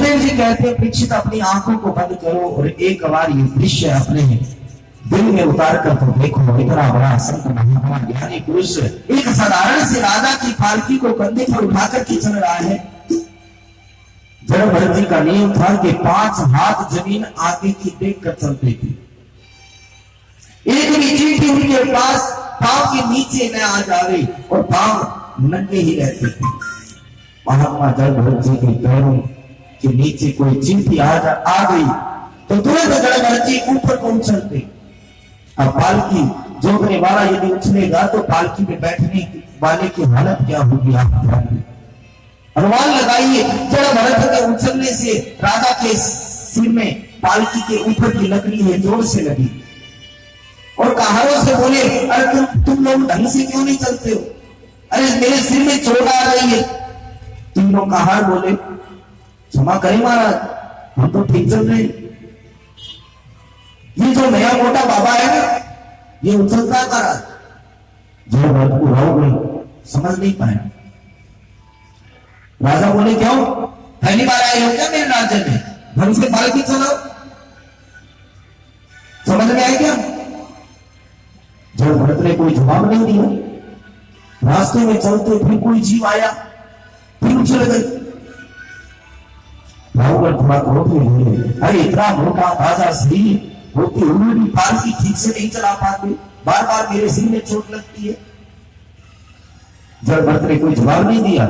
सुखदेव जी कहते हैं परीक्षित अपनी आंखों को बंद करो और एक बार ये दृश्य अपने दिल में उतार कर तो देखो, इतना बड़ा संत महात्मा ज्ञानी पुरुष एक साधारण से राजा की पालकी को कंधे पर उठाकर के चल रहा है। जड़भरत जी का नियम था कि 5 हाथ जमीन आगे की देख कर चलते थे। एक भी चींटी उनके पास पांव के नीचे न आ जावे और पांव नंगे ही रहते थे। महात्मा जड़भरत जी के पैरों के नीचे कोई चींटी आ गई तो तुरंत जड़भरत जी ऊपर को उछलते। अब पालकी जोगने वाला यदि उछलेगा तो पालकी में बैठने वाले की हालत क्या होगी, आप अनुमान लगाइए। जड़भरत के उछलने से राजा के सिर में पालकी के ऊपर की लकड़ी है जोर से लगी और कहारों से बोले, अरे तुम लोग ढंग से क्यों नहीं चलते हो, अरे मेरे सिर में चोट आ रही है। तीनों कहार बोले, क्षमा करें महाराज, हम तो ठीक चल रहे। ये जो नया मोटा बाबा है ना, ये उछलता है महाराज। जड़भरत को राव गई, समझ नहीं पाया। राजा बोले, क्यों पहली बार आए हो क्या मेरे राज्य में, ढंग से पालकी चलाओ, समझ में आया क्या? जड़भरत ने कोई जवाब नहीं दिया। रास्ते में चलते फिर कोई जीव आया, फिर उछल गई। रावण थोड़ा क्रोध में बोले, अरे इतना मोटा ताजा शरीर होती हुए भी पालकी ठीक से नहीं चला पाते, बार बार मेरे सिर में चोट लगती है। जड़भरत ने कोई जवाब नहीं दिया।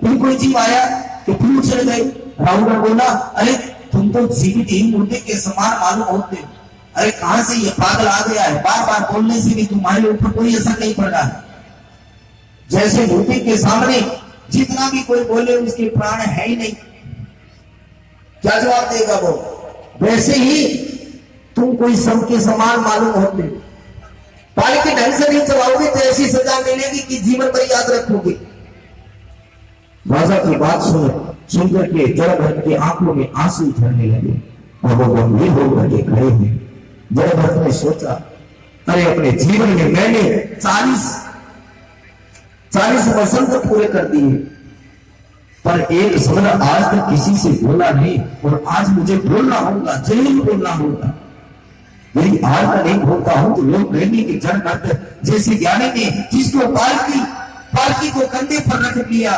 फिर कोई जीव आया कि फिर उछल गए। रावण बोला, अरे तुम तो जीवित ही मुर्दे के समान मालूम होते हो, अरे कहां से ये पागल आ गया है, बार बार बोलने से भी तुम्हारे ऊपर कोई असर नहीं पड़ रहा है। जैसे मूर्ति के सामने जितना भी कोई बोले उसके प्राण है ही नहीं, क्या जवाब देगा वो? वैसे ही तुम कोई सबके समान मालूम होते, पालकी ढंग से नहीं चलाओगे तो ऐसी सजा मिलेगी कि जीवन भर याद रखोगे। राजा की बात सुनकर के जड़भरत की आंखों में आंसू झरने लगे और वो गंभीर होकर के खड़े हुए। जड़भरत ने सोचा, अरे अपने जीवन में मैंने 40 वसंत पूरे कर दिए, पर एक शब्द आज तक किसी से बोला नहीं, और आज मुझे बोलना होगा, जरूर बोलना होगा। यदि आज मैं नहीं बोलता हूं तो लोग कहेंगे कि जड़भरत जैसे ज्ञानी ने जिसको पालकी को कंधे पर रख दिया,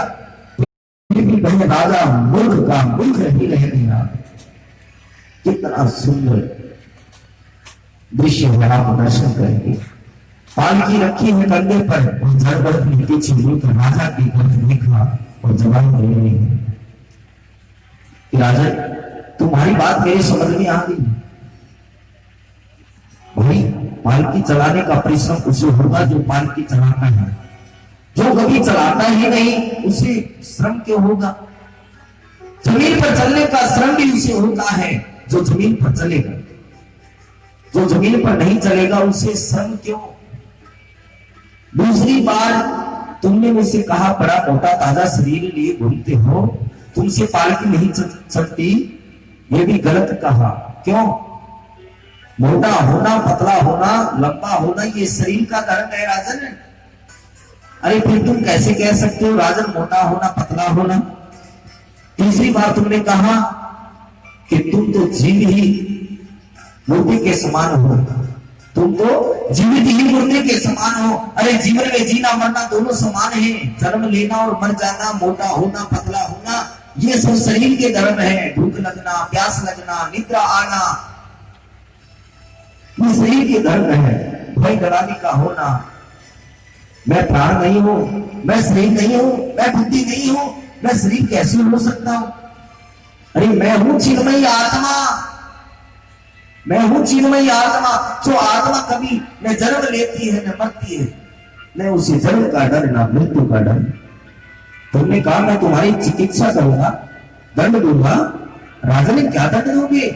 राजा मूर्ख का मूर्ख ही रह गया। कितना सुंदर दृश्य है, आप दर्शन करेंगे। पालकी रखी है कंधे पर और जड़भरत ने पीछे मुड़कर राजा की तरफ देखा और जवाब दे रहे हैं कि राजा तुम्हारी बात मेरी समझ में आ गई। भाई पालकी चलाने का परिश्रम उसे होगा जो पालकी चलाता है, जो कभी चलाता ही नहीं उसे श्रम क्यों होगा? जमीन पर चलने का श्रम भी उसे होता है जो जमीन पर चलेगा, जो जमीन पर नहीं चलेगा उसे श्रम क्यों? दूसरी बार तुमने मुझसे कहा बड़ा मोटा ताजा शरीर लिए घूमते हो, तुमसे पालकी नहीं चलती, ये भी गलत कहा। क्यों? मोटा होना, पतला होना, लंबा होना ये शरीर का धर्म है राजन। अरे फिर तुम कैसे कह सकते हो राजन मोटा होना, पतला होना? तीसरी बार तुमने कहा कि तुम तो जीव ही मुर्दे के समान हो, तुम तो जीवित ही मुर्दे के समान हो। अरे जीवन में जीना मरना दोनों समान है, जन्म लेना और मर जाना, मोटा होना, पतला होना, ये सब शरीर के धर्म है। भूख लगना, प्यास लगना, निद्रा आना, ये शरीर के धर्म है। भय डराने का होना, मैं प्राण नहीं हूं, मैं शरीर नहीं हूं, मैं बुद्धि नहीं हूं, मैं शरीर कैसे हो सकता हूं? अरे मैं हूं चिन्मयी आत्मा, मैं हूं चिन्मयी आत्मा। जो आत्मा कभी न जन्म लेती है न मरती है, न उसे जन्म का डर न मृत्यु का डर। तुमने कहा मैं तुम्हारी चिकित्सा करूंगा, दंड दूंगा। राजा ने क्या दंड दोगे?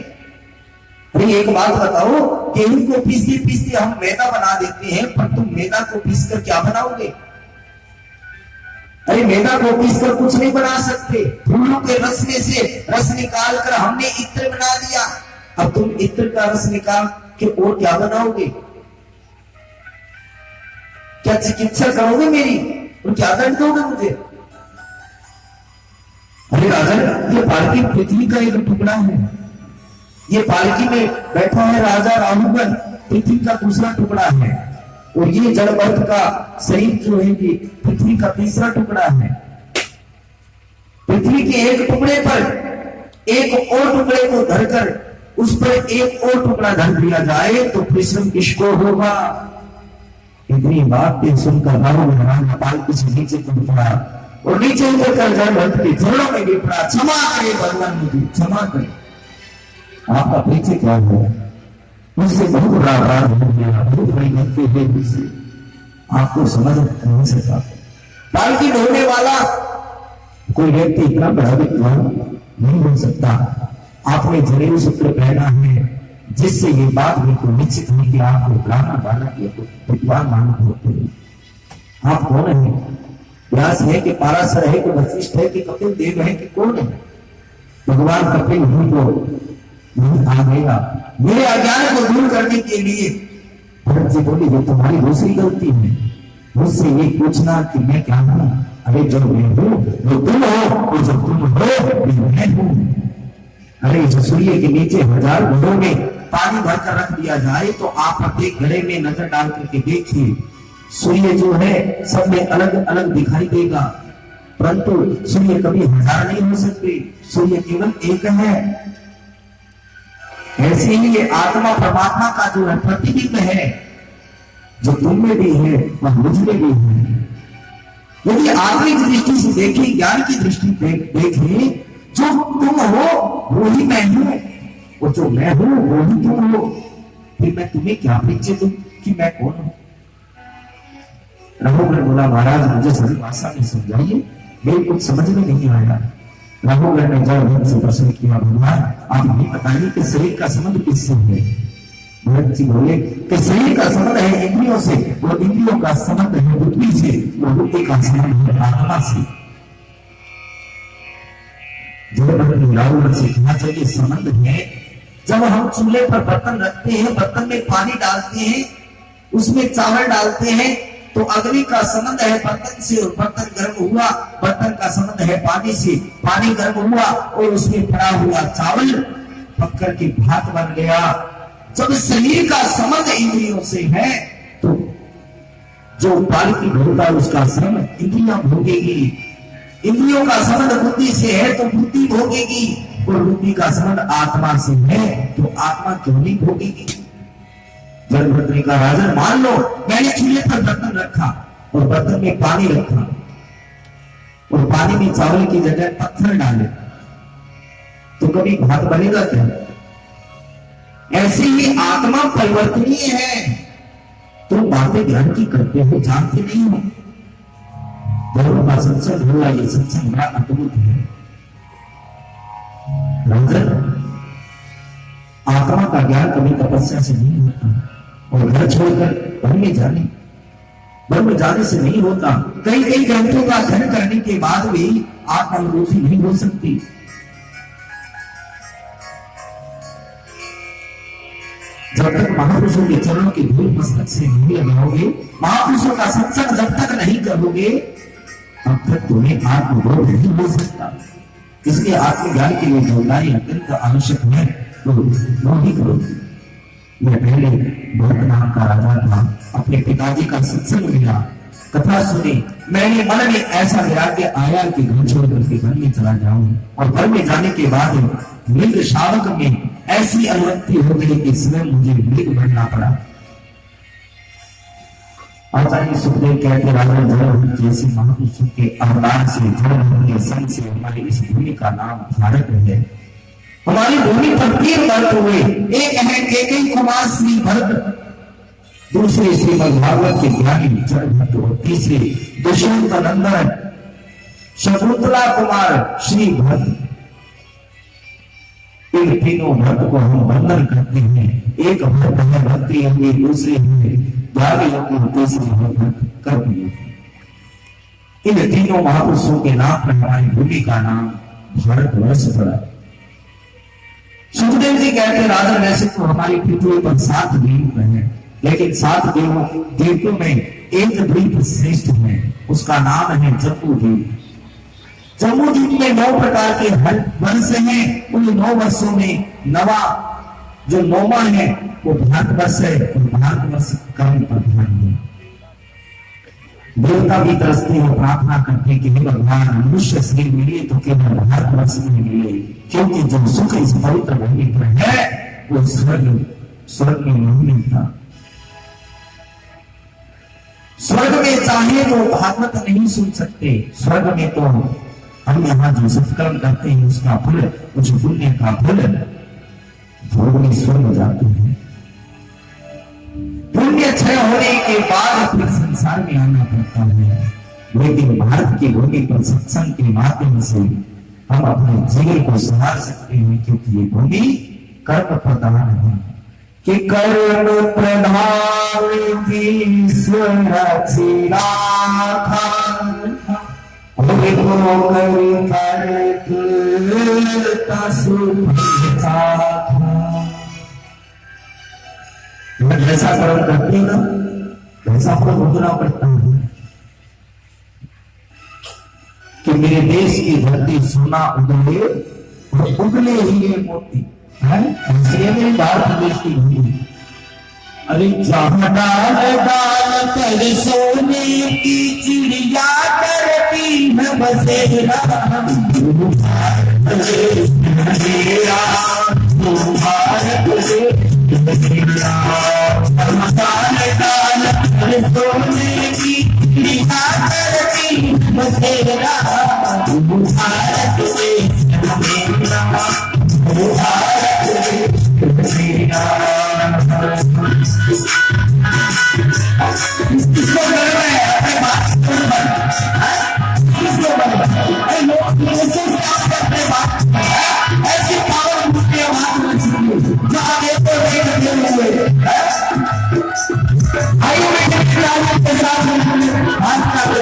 अरे एक बात बताओ, गेहूं को पीसते पीसते हम मैदा बना देते हैं, पर तुम मैदा को पीसकर क्या बनाओगे? अरे मैदा को पीसकर कुछ नहीं बना सकते। फूलों के रस में से रस निकाल कर हमने इत्र बना दिया, अब तुम इत्र का रस निकाल के और क्या बनाओगे? क्या चिकित्सा करोगे मेरी और क्या दंड दोगे मुझे? अरे राजन, ये पालकी पृथ्वी का एक टुकड़ा है। ये पालकी में बैठा है राजा राहुगण, पृथ्वी का दूसरा टुकड़ा है। और ये जड़वर्त का शरीर जो है ये पृथ्वी का तीसरा टुकड़ा है। पृथ्वी के एक टुकड़े पर एक और टुकड़े को धरकर उस पर एक और टुकड़ा धर दिया जाए तो परिश्रम किसको होगा। इतनी बातें सुनकर राहुल पालकी से नीचे कूद पड़ा और नीचे उतरकर जड़वर्त के चरणों में गिर पड़ा। क्षमा करे भगवान, मुझे क्षमा करे, आपका पीछे क्या हुआ, मुझसे बहुत बड़ा अपराध हो गया, बहुत बड़ी गलती हुई मुझसे, आपको समझ नहीं सका। पालकी ढोने वाला कोई व्यक्ति इतना बड़ा विद्वान नहीं हो सकता। आपने जनेऊ सूत्र पहना है जिससे ये बात बिल्कुल निश्चित है कि आपको ब्राह्मण बालक विद्वान मानते होते हैं। आप कौन है? व्यास है कि पाराशर है कि वशिष्ठ है कि कपिल देव है कि कौन है? भगवान कपिल ही को आ गया मेरे अज्ञान को दूर करने के लिए। भरत जी बोले, ये तुम्हारी दूसरी गलती है, मुझसे ये पूछना कि मैं क्या हूं। अरे जो मैं हूं वो तुम हो, और जो तुम हो मैं हूं। अरे जो सूर्य के नीचे 1000 घड़ों में पानी भरकर रख दिया जाए तो आप प्रत्येक घड़े में नजर डाल करके देखिए, सूर्य जो है सब में अलग अलग दिखाई देगा, परंतु सूर्य कभी 1000 नहीं हो सकते, सूर्य केवल एक है। ऐसे ही ये आत्मा परमात्मा का जो है प्रतिबिंब है, जो तुम में भी है वह मुझ में भी है। यदि आत्मिक दृष्टि से देखें, ज्ञान की दृष्टि देखें, जो तुम हो वो ही मैं हूं, और जो मैं हूं वो ही तुम हो, फिर मैं तुम्हें क्या परिचय दूं कि मैं कौन हूं। राहुगण बोला, महाराज मुझे सही भाषा में समझाइए, मेरे कुछ समझ में नहीं आया। राहुगण ने जड़ से प्रश्न किया, भगवान आप ये बताइए कि शरीर का संबंध किससे है। भरत जी बोले कि शरीर का संबंध है इंद्रियों से, और इंद्रियों का संबंध है बुद्धि से, और बुद्धि का संबंध है आत्मा से। राहुगण से कहना चाहिए संबंध है, जब हम चूल्हे पर बर्तन रखते हैं, बर्तन में पानी डालते हैं, उसमें चावल डालते हैं, तो अग्नि का संबंध है बर्तन से, और बर्तन गर्म हुआ, बर्तन का संबंध है पानी से, पानी गर्म हुआ और उसमें पड़ा हुआ चावल पककर के भात बन गया। जब शरीर का संबंध इंद्रियों से है तो जो पालकी ढोता है उसका श्रम इंद्रियां भोगेगी। इंद्रियों का संबंध बुद्धि से है तो बुद्धि भोगेगी, और बुद्धि का संबंध आत्मा से है तो आत्मा क्यों नहीं भोगेगी। जड़भद्री का राजन, मान लो मैंने चूल्हे पर बर्तन रखा और बर्तन में पानी रखा और पानी में चावल की जगह पत्थर डाले, तो कभी भात बनेगा क्या? ऐसे ही आत्मा परिवर्तनीय है। तुम बातें ज्ञान की करते हो, जानते नहीं हो। धर्म का सत्संग हुआ, ये सत्संग बड़ा अद्भुत है। राजन, आत्मा का ज्ञान कभी तपस्या से नहीं होता, और घर छोड़कर वन में जाने से नहीं होता। कई कई ग्रंथों का अध्ययन करने के बाद भी आत्मानुभूति नहीं हो सकती। जब तक महापुरुषों के चरणों की धूल मस्तक से नहीं लगाओगे, महापुरुषों का सत्संग जब तक नहीं करोगे, तब तक तुम्हें आत्मबोध नहीं हो सकता। इसलिए आत्मज्ञान के लिए जोड़ाई अत्यंत आवश्यक है, तो वो ही करो। मैं पहले भरत नाम का राजा था, अपने पिताजी का सत्संग मिला, कथा सुनी, मैंने मन में ऐसा वैराग्य आया कि घर छोड़ करके वन में चला जाऊं, और वन में जाने के बाद मृग शावक में ऐसी अनुवृत्ति हो गई कि स्वयं मुझे मृग बनना पड़ा। आचार्य सुखदेव कहते, राजा जड़ जैसे महापुरुषों के अवतार से, जड़ के संग से हमारी इस भूमि का नाम भारत है। हमारी भूमि पर 3 भरत हुए, एक है केकई कुमार श्री भरत, दूसरे श्रीमद् भागवत के ज्ञानी जड़ भरत, और तीसरे दुष्यंत नंदन शकुंतला कुमार श्री भरत। इन तीनों भक्त को हम वंदन करते हैं। एक भक्त है भक्ति योगी, दूसरे है त्याग योगी, तीसरे है भक्त कर्म योगी। इन तीनों महापुरुषों के नाम पर हमारी भूमि का नाम भारतवर्ष पड़ा। सुखदेव जी कहते, राजा वैसे तो हमारी पृथ्वी पर 7 द्वीप हैं, लेकिन 7 द्वीपों में एक द्वीप श्रेष्ठ है, उसका नाम है जम्बू द्वीप। जम्बूद्वीप में 9 प्रकार के वंश हैं। उन 9 वर्षों में नवा जो 9वां है वो भारतवर्ष है। और भारतवर्ष कर्म प्रधान है। देवता भी तरसते हैं, प्रार्थना करते कि हे भगवान मनुष्य शरीर मिले तो केवल भारतवर्ष में मिले, क्योंकि जो सुख इस पवित्र भूमि पर है वो स्वर्ग में नहीं मिलता। स्वर्ग में चाहे तो भागवत नहीं सुन सकते। स्वर्ग में तो हम यहाँ जो सत्कर्म करते हैं उसका फल, कुछ पुण्य का फल भोग में स्वर्ग जाते हैं। पुण्य क्षय होने के बाद फिर संसार में आना पड़ता है। लेकिन भारत की भूमि पर सत्संग के माध्यम से हम अपने जीवन को संभाल सकते हैं, क्योंकि ये भूमि कर्म प्रधान है। कि कर्म प्रधान ईश्वर चिराखा जैसा कर्म करते हैं ना वैसा फल भोगना पड़ता है। कि मेरे देश की धरती सोना उगले और उगले हीरे मोती है, मेरे भारत देश की भूमि। अरे जहाँ डाल डाल पर सोने की चिड़िया करती है बसेरा, भारत देश मेरा, भारत देश मेरा। डाल डाल पर सोने की चिड़िया करती है बसेरा, भारत देश मेरा, भारत देश मेरा। किसको गर्व है अपने बात किसको गर्व है? लोग ऐसे अपने बात ऐसी पावर मुझे बात जो आगे तो आइए मैं के साथ बात कर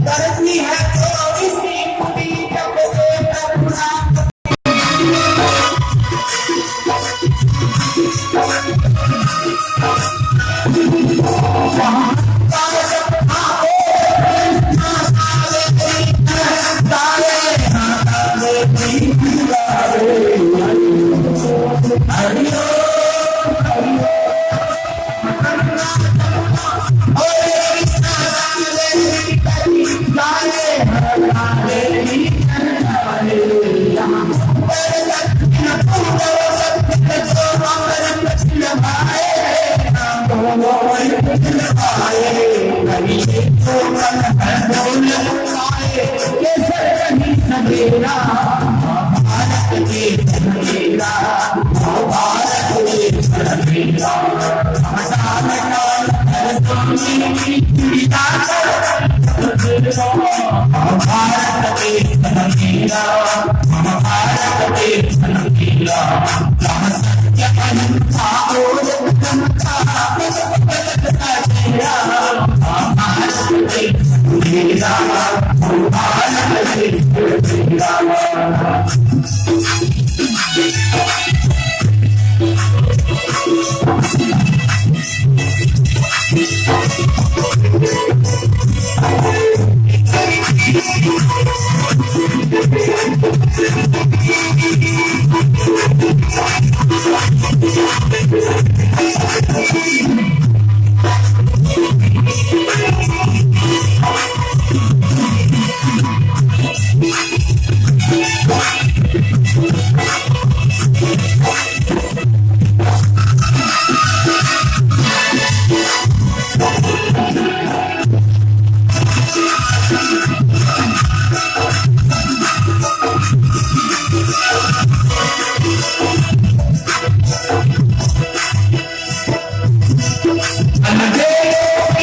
करती है तो इसी कुटी जब से प्रभुरा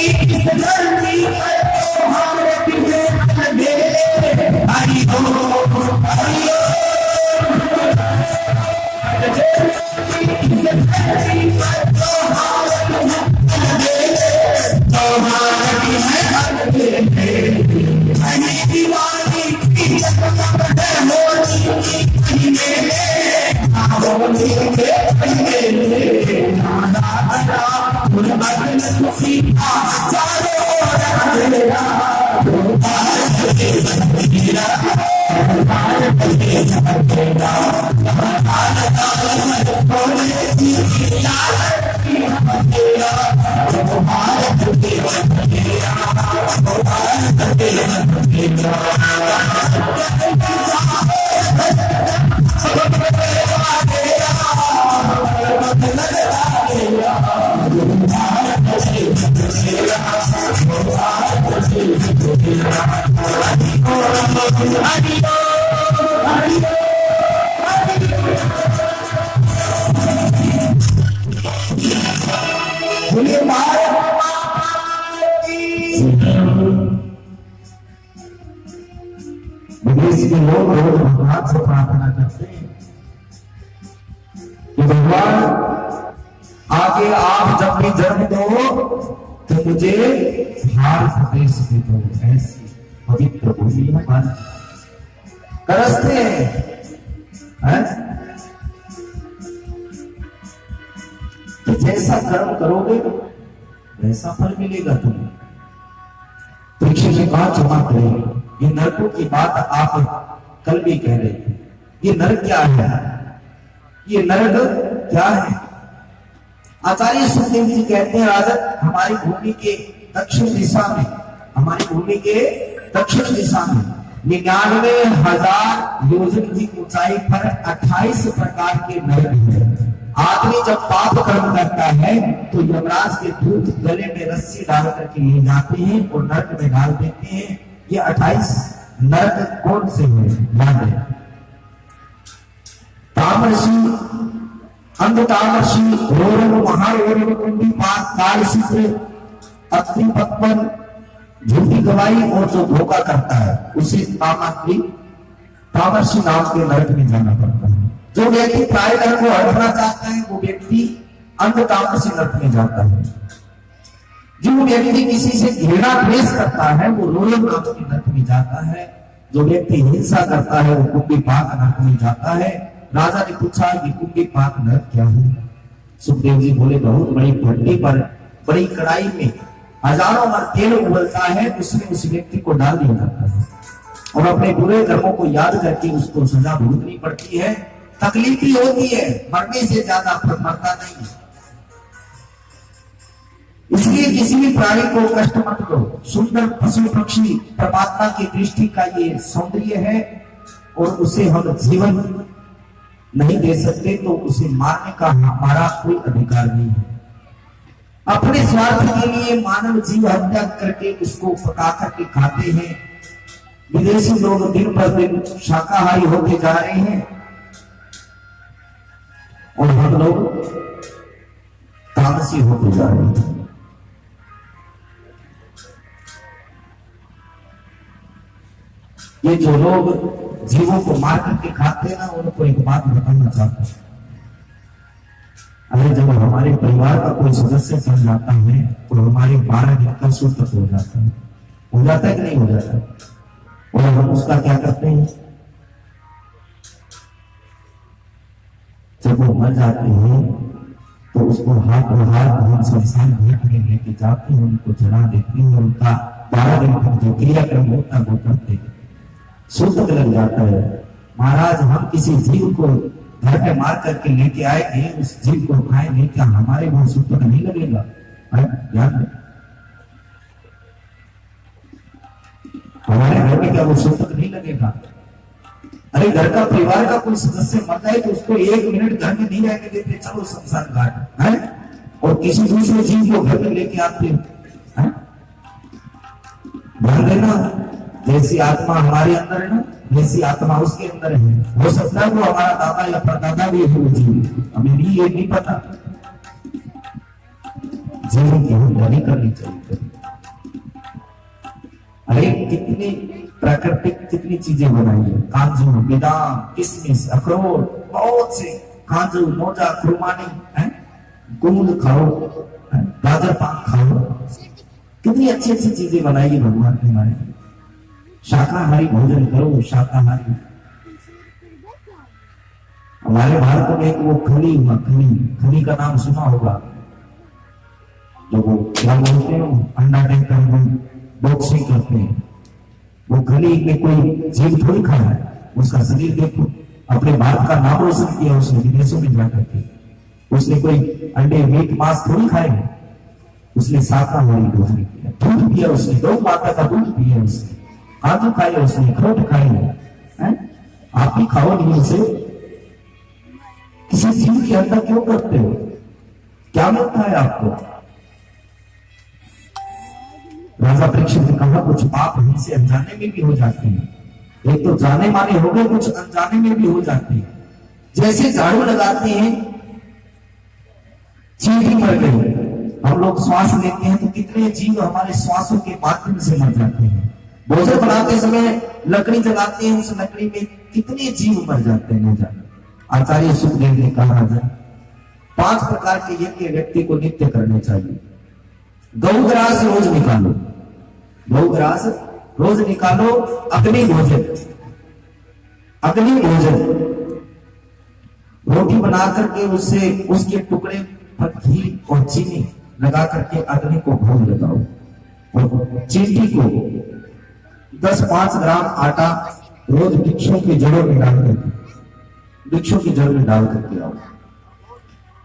इस धरती पर विदेश के लोग रोज भगवान से प्रार्थना करते हैं कि भगवान आगे आप जब भी जन्म दो तो मुझे भारत प्रदेश दे दो। ऐसी पवित्र भूमि है, तरसते हैं। तो जैसा कर्म करोगे वैसा फल मिलेगा तुम्हें। परीक्षित ने कहा क्षमा करें, ये नरकों की बात आप कल भी कह रहे थे। ये नरक क्या है? ये नरक क्या है? आचार्य सुखदेव जी कहते हैं, राजन हमारी भूमि के दक्षिण दिशा में, हमारी भूमि के दक्षिण दिशा में 99,000 योजन की ऊंचाई पर 28 प्रकार के नरक हैं। आदमी जब पाप कर्म करता है तो यमराज के दूत गले में रस्सी डाल करके ले जाते हैं और नरक में डाल देते हैं। ये 28 नरक कौन से हैं? याद है, तामर्षि, अंधतामर्षि, रोरम, महारोरम, कुंडीपात, कालसूत्र, अग्निपत्पन, झूठी गवाही और जो धोखा करता है उसे तामर्षि नाम के नरक में जाना पड़ता है। जो व्यक्ति प्राय धर्म को हटना चाहता है वो व्यक्ति अंधतामर्षि नरक में जाता है। जो व्यक्ति किसी से घृणा द्वेष करता है वो रोरम नाम के नरक में जाता है। जो व्यक्ति हिंसा करता है वो कुंडीपाक नरक में जाता है। राजा ने पूछा कि कुंडीपाक नरक क्या है? सुखदेव जी बोले, बहुत बड़ी भट्टी पर बड़ी कड़ाई में हजारों बार तेल उबलता है, उसमें उस व्यक्ति को डाल दिया जाता है और अपने बुरे कर्मों को याद करके उसको सजा भुगतनी पड़ती है। तकलीफ ही होती है, मरने से ज्यादा मरता नहीं है। इसलिए किसी भी प्राणी को कष्ट मत दो। सुंदर पशु पक्षी परमात्मा की दृष्टि का ये सौंदर्य है और उसे हम जीवन नहीं दे सकते, तो उसे मारने का हमारा कोई अधिकार नहीं है। अपने स्वार्थ के लिए मानव जीव हत्या करके उसको पका करके खाते हैं। विदेशी लोग दिन पर दिन शाकाहारी होते जा रहे हैं और हम लोग तामसी होते जा रहे हैं। ये जो लोग जीवों को मार करके खाते हैं ना, उनको एक बात बताना चाहता हूं। अरे जब हमारे परिवार का कोई सदस्य चल जाता है तो हमारे 12 दिन का सूत्र हो जाता है। हो जाता है कि नहीं हो जाता? और हम उसका क्या करते हैं? जब वो मर जाते हैं तो उसको हाथ हम शमशान घाट में लेके जाते हैं, उनको जला देते हैं। उनका 12 दिन तक जो क्रियाक्रम होता है वो करते हैं। सूतक लग जाता है। महाराज, हम किसी जीव को घर पे मार करके लेके आएंगे, उस जीव को खाएंगे, क्या हमारे वो सूतक नहीं लगेगा? याद है, हमारे घर में क्या वो सूतक नहीं लगेगा? अरे घर का परिवार का कोई सदस्य मर जाए तो उसको 1 मिनट घर में नहीं रहने देते, चलो शमशान घाट है, और किसी दूसरे जीव को घर में लेके आते हैं। ध्यान देना, जैसी आत्मा हमारे अंदर है ना, वैसी आत्मा उसके अंदर है। हो सकता है वो हमारा दादा या परदादा भी है, वो जीव, हमें भी ये नहीं पता। जीवन की हम नहीं करनी चाहिए। अरे कितनी प्राकृतिक कितनी चीजें बनाई है, काजू, बादाम, किशमिश, अखरोट, बहुत से काजू, नोजा, खुरमानी है, गुड़ खाओ, गाजर पाक खाओ, कितनी अच्छी अच्छी चीजें बनाई है भगवान ने हमारे। शाकाहारी भोजन करो, शाकाहारी। हमारे भारत में एक वो खली हुआ, खली का नाम सुना होगा, जो वो क्या बोलते हैं, अंडा देकर बॉक्सिंग करते हैं। वो खली में कोई जीव थोड़ी खा है, उसका शरीर देखो, अपने भारत का नाम रोशन किया उसने विदेशों में जाकर के। उसने कोई अंडे मीट मांस थोड़ी खाए, उसने शाकाहारी भोजन किया, दूध पिया उसने, गौ माता का दूध पिया उसने, काजू खाए उसने, अखरोट खाए हैं। आप भी खाओ नहीं उसे, किसी चीज के अंदर क्यों करते हो? क्या मिलता है आपको? राजा परीक्षित ने कहा कुछ पाप हमसे अनजाने में भी हो जाते हैं, एक तो जाने माने हो गए, कुछ अनजाने में भी हो जाते हैं। जैसे झाड़ू लगाते हैं, चींटी मर गई, हम लोग श्वास लेते हैं तो कितने जीव हमारे श्वासों के माध्यम से मर जाते हैं। भोजन बनाते समय लकड़ी जलाते हैं, उस लकड़ी में कितने जीव मर जाते हैं न जाने। आचार्य सुखदेव ने कहा है 5 प्रकार के यज्ञ व्यक्ति को नित्य करने चाहिए। गौग्रास रोज निकालो, गौग्रास रोज निकालो। अग्नि भोजन, अग्नि भोजन, रोटी बना करके उससे उसके टुकड़े पर घी और चीनी लगा करके अग्नि को भोग लगाओ। और चींटी को 10-5 ग्राम आटा रोज वृक्षों की जड़ों में डाल करके, वृक्षों की जड़ में डाल करके आओ।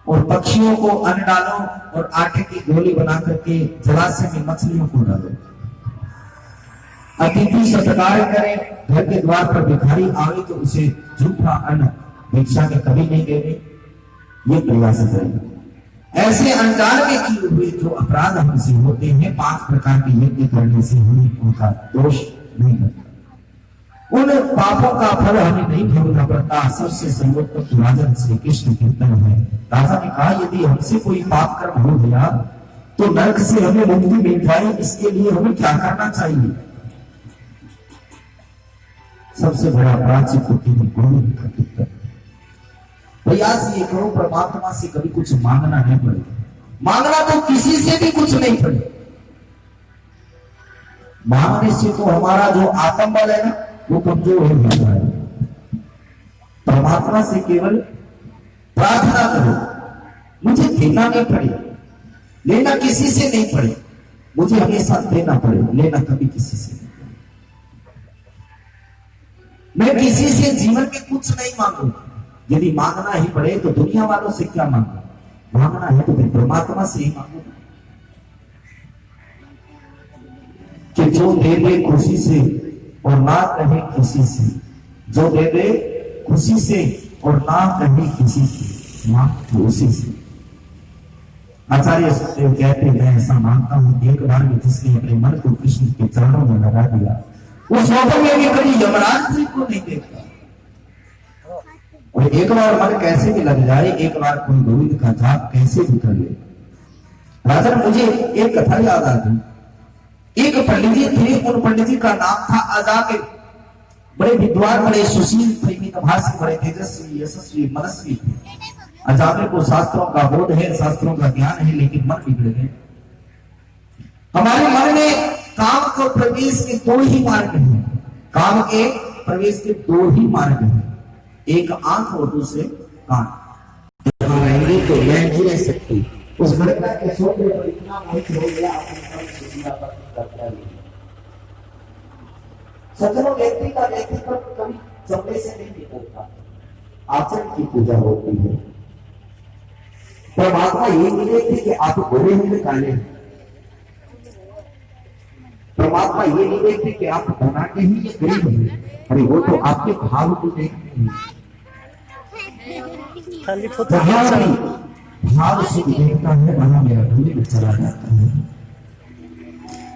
और पक्षियों को अन्न डालो और आटे की गोली बना करके जलाशय में मछलियों को डालो। अतिथि सत्कार करें, घर के द्वार पर भिखारी आवे तो उसे झूठा अन्न भिक्षा के कभी नहीं देने, ये प्रयास करें। ऐसे अनजान में किए हुए जो अपराध हमसे होते हैं, 5 प्रकार के यज्ञ करने से हमें उनका दोष नहीं लगता, उन पापों का फल हमें नहीं भोगना पड़ता। सबसे सर्वोत्तम तो राजन श्री कृष्ण कीर्तन है। राजा ने कहा यदि हमसे कोई पाप कर्म हो गया तो नरक से हमें मुक्ति मिल जाए, इसके लिए हमें क्या करना चाहिए? सबसे बड़ा अपराध से प्रयास ये करो परमात्मा से कभी कुछ मांगना नहीं पड़े। मांगना तो किसी से भी कुछ नहीं पड़े। मांगने से तो हमारा जो आत्मबल है ना वो कमजोर हो जाता है। परमात्मा से केवल प्रार्थना करो, मुझे देना नहीं पड़े, लेना किसी से नहीं पड़े, मुझे हमेशा देना पड़े, लेना कभी किसी से नहीं। मैं किसी से जीवन में कुछ नहीं मांगूंगा। यदि मांगना ही पड़े तो दुनिया वालों से क्या मांगू? मांगना है तो फिर परमात्मा से ही मांगूंगा कि जो दे दे खुशी से और ना कहे किसी से, जो दे दे खुशी से और ना कहे किसी से, मांग उसी से। आचार्य सुखदेव कहते हैं मैं ऐसा मानता हूं एक बार में जिसने अपने मन को कृष्ण के चरणों में लगा दिया, उस वक्त में भी कभी यमराज जी को नहीं देखता। और एक बार मन कैसे भी लग जाए, एक बार कोई गोविंद का जाप कैसे भी कर ले। राजन मुझे एक कथा याद आ गई। एक पंडित जी थे, उन पंडित जी का नाम था अजामिल। बड़े विद्वान, बड़े सुशील, भाषी, बड़े तेजस्वी, यशस्वी, मनस्वी थे। अजामिल को शास्त्रों का बोध है, शास्त्रों का ज्ञान है, लेकिन मन बिगड़ गए। हमारे मन में काम को प्रवेश के 2 ही मार्ग हैं। काम के प्रवेश के 2 ही मार्ग हैं, एक आंख और दूसरे कान। रहेंगे तो मैं नहीं रह सकती। उस घटना के सोचने पर इतना मोहित हो गया, सज्जनों व्यक्ति का व्यक्तित्व कभी चमड़े से नहीं निकलता, आचरण की पूजा होती है। परमात्मा ये मिले थे कि आप गोरे हैं काले हैं। परमात्मा ये नहीं देखते कि आप बनाते हैं या गरीब हैं, अरे वो तो आपके भाव को देखते हैं। भाव से देखता है, बना मेरा भूल में चला जाता है।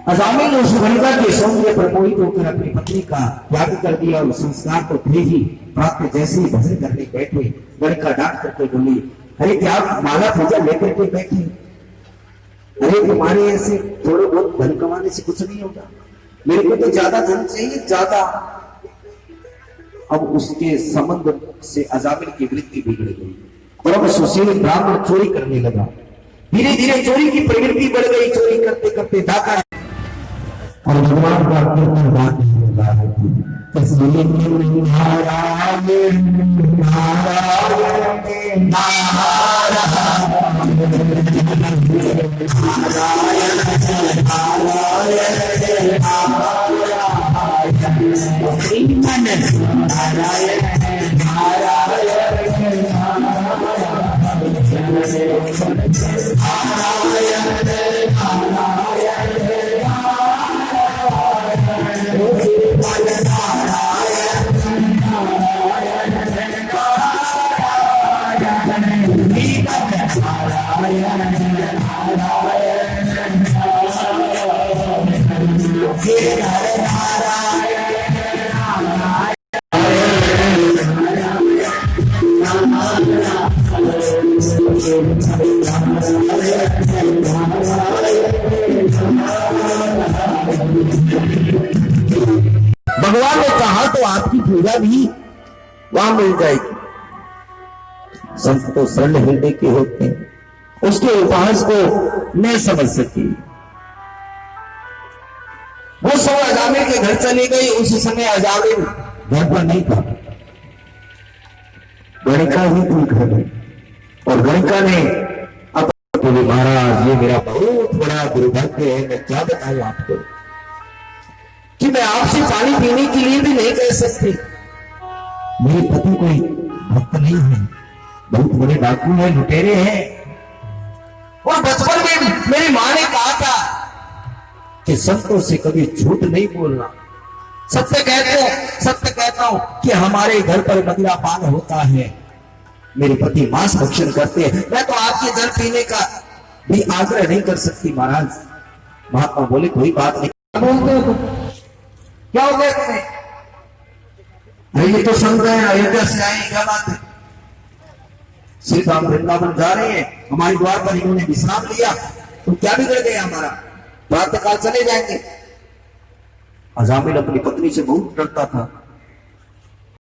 अजामिल ने सुगंधा के सौंदर्य पर मोहित होकर अपनी पत्नी का त्याग कर दिया और संस्कार को भेजी। प्राप्त जैसे ही भजन करने बैठे, लड़का डांट करके बोली, अरे क्या माला पूजा लेकर के बैठे? अरे तुम्हारे ऐसे थोड़े बहुत धन कमाने से कुछ नहीं होगा, मेरे को तो ज्यादा धन चाहिए, ज्यादा। अब उसके संबंध से अजामिल की वृत्ति बिगड़ गई। परम सुशील ब्राह्मण चोरी करने लगा। धीरे धीरे चोरी की प्रवृत्ति बढ़ गई। चोरी करते करते डाका और भगवान का कीर्तन गाते हुए गा रहे थे। तस्वीर में नारायण नारायण नारायण नारायण श्रीमन नारायण नारायण भगवान ने कहा तो आपकी पूजा भी वहां मिल जाएगी। संत तो सरल हृदय के होते हैं, उसके उपहास को नहीं समझ सकी। वो सब अजामिल के घर चली गई। उस समय अजामिल घर पर नहीं था, गणिका ही थी घर में। और गणिका ने बोले महाराज ये मेरा बहुत बड़ा दुर्भाग्य है, मैं क्या बताऊं आपको कि मैं आपसे पानी पीने के लिए भी नहीं कह सकती। मेरे पति कोई भक्त नहीं है, बहुत बड़े डाकू हैं, लुटेरे हैं। और बचपन में मेरी मां ने कहा था कि संतों से कभी झूठ नहीं बोलना, सत्य कहता हूं कि हमारे घर पर मदिरापान होता है, मेरे पति मांस भक्षण करते हैं, मैं तो आपके जल पीने का भी आग्रह नहीं कर सकती महाराज। महात्मा बोले कोई बात नहीं। बोलते हो क्या हो गया तुम्हें? ये तो संत है, अयोध्या से आए, क्या बात है? श्री राम वृंदावन जा रहे हैं, हमारे द्वार पर इन्होंने विश्राम लिया, तो क्या बिगड़ गया हमारा? प्रातः काल चले जाएंगे। अजामिल अपनी पत्नी से बहुत डरता था।